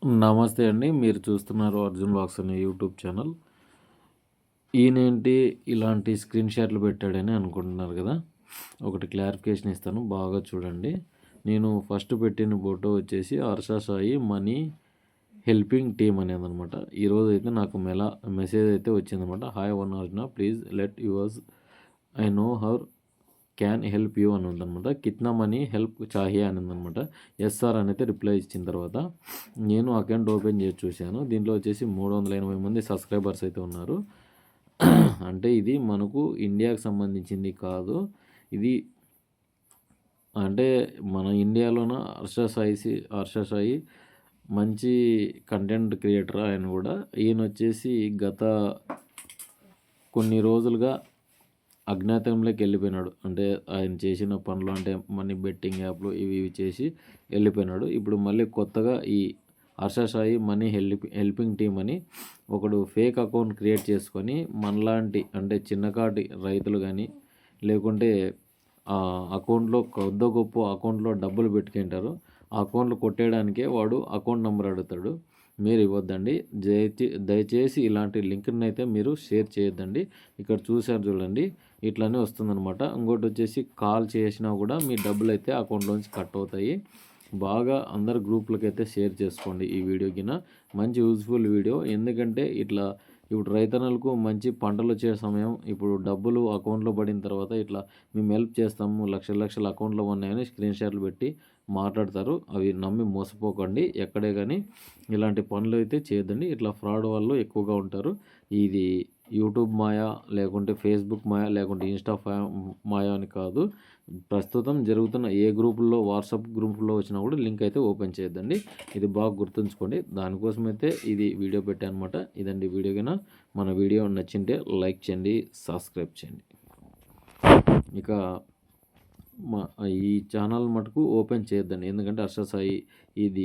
నమస్తే అండి. మీరు చూస్తున్నారు అర్జున్ వ్లాగ్స్ అనే యూట్యూబ్ ఛానల్. ఈయనేంటి ఇలాంటి స్క్రీన్ షాట్లు పెట్టాడని అనుకుంటున్నారు కదా! ఒకటి క్లారిఫికేషన్ ఇస్తాను, బాగా చూడండి. నేను ఫస్ట్ పెట్టిన ఫోటో వచ్చేసి Harsha Sai money helping team అనేదనమాట. ఈరోజు అయితే నాకు మెసేజ్ అయితే వచ్చిందనమాట. Hi one Arjuna, please let yours I know her can help you అని ఉందనమాట. కిత్నా మనీ హెల్ప్ చాహియా అని ఉందనమాట. ఎస్ సార్ అని అయితే రిప్లై ఇచ్చిన తర్వాత నేను అకౌంట్ ఓపెన్ చేసి చూశాను. దీంట్లో వచ్చేసి 380 మంది సబ్స్క్రైబర్స్ అయితే ఉన్నారు. అంటే ఇది మనకు ఇండియాకి సంబంధించింది కాదు. ఇది అంటే మన ఇండియాలోన హర్ష సాయి మంచి కంటెంట్ క్రియేటర్. ఆయన కూడా ఈయన వచ్చేసి గత కొన్ని రోజులుగా అజ్ఞాతంలోకి వెళ్ళిపోయినాడు. అంటే ఆయన చేసిన పనులు, అంటే మనీ బెట్టింగ్ యాప్లు ఇవి చేసి వెళ్ళిపోయినాడు. ఇప్పుడు మళ్ళీ కొత్తగా ఈ Harsha Sai money helping team అని ఒకడు ఫేక్ అకౌంట్ క్రియేట్ చేసుకొని మనలాంటి అంటే చిన్నకాటి రైతులు కానీ లేకుంటే అకౌంట్లో కొద్దో గొప్ప అకౌంట్లో డబ్బులు పెట్టుకుంటారు. ఆ అకౌంట్లు కొట్టేయడానికే వాడు అకౌంట్ నెంబర్ అడుగుతాడు. మీరు ఇవ్వద్దండి. దయచేసి ఇలాంటి లింక్ని అయితే మీరు షేర్ చేయొద్దండి. ఇక్కడ చూశారు చూడండి, ఇట్లానే వస్తుందన్నమాట. ఇంకోటి వచ్చేసి కాల్ చేసినా కూడా మీ డబ్బులు అయితే అకౌంట్లోంచి కట్ అవుతాయి. బాగా అందరు గ్రూప్లకి అయితే షేర్ చేసుకోండి ఈ వీడియో కింద. మంచి యూజ్ఫుల్ వీడియో. ఎందుకంటే ఇట్లా ఇప్పుడు రైతన్నలకు మంచి పంటలు వచ్చే సమయం, ఇప్పుడు డబ్బులు అకౌంట్లో పడిన తర్వాత ఇట్లా మేము హెల్ప్ చేస్తాము, లక్షల అకౌంట్లో ఉన్నాయని స్క్రీన్ షాట్లు పెట్టి మాట్లాడతారు. అవి నమ్మి మోసపోకండి. ఎక్కడే కానీ ఇలాంటి పనులు అయితే చేయొద్దండి. ఇట్లా ఫ్రాడ్ వాళ్ళు ఎక్కువగా ఉంటారు. ఇది యూట్యూబ్ మాయా, లేకుంటే ఫేస్బుక్ మాయా, లేకుంటే ఇన్స్టా మాయా అని కాదు. ప్రస్తుతం జరుగుతున్న ఏ గ్రూపుల్లో, వాట్సాప్ గ్రూపుల్లో వచ్చినా కూడా లింక్ అయితే ఓపెన్ చేయొద్దండి. ఇది బాగా గుర్తుంచుకోండి. దానికోసం అయితే ఇది వీడియో పెట్టాను అనమాట. ఇదండి వీడియో కన్నా. మన వీడియో నచ్చింటే లైక్ చేయండి, సబ్స్క్రైబ్ చేయండి. ఇక ఈ ఛానల్ మటుకు ఓపెన్ చేయొద్దండి. ఎందుకంటే హర్ష సాయి ఇది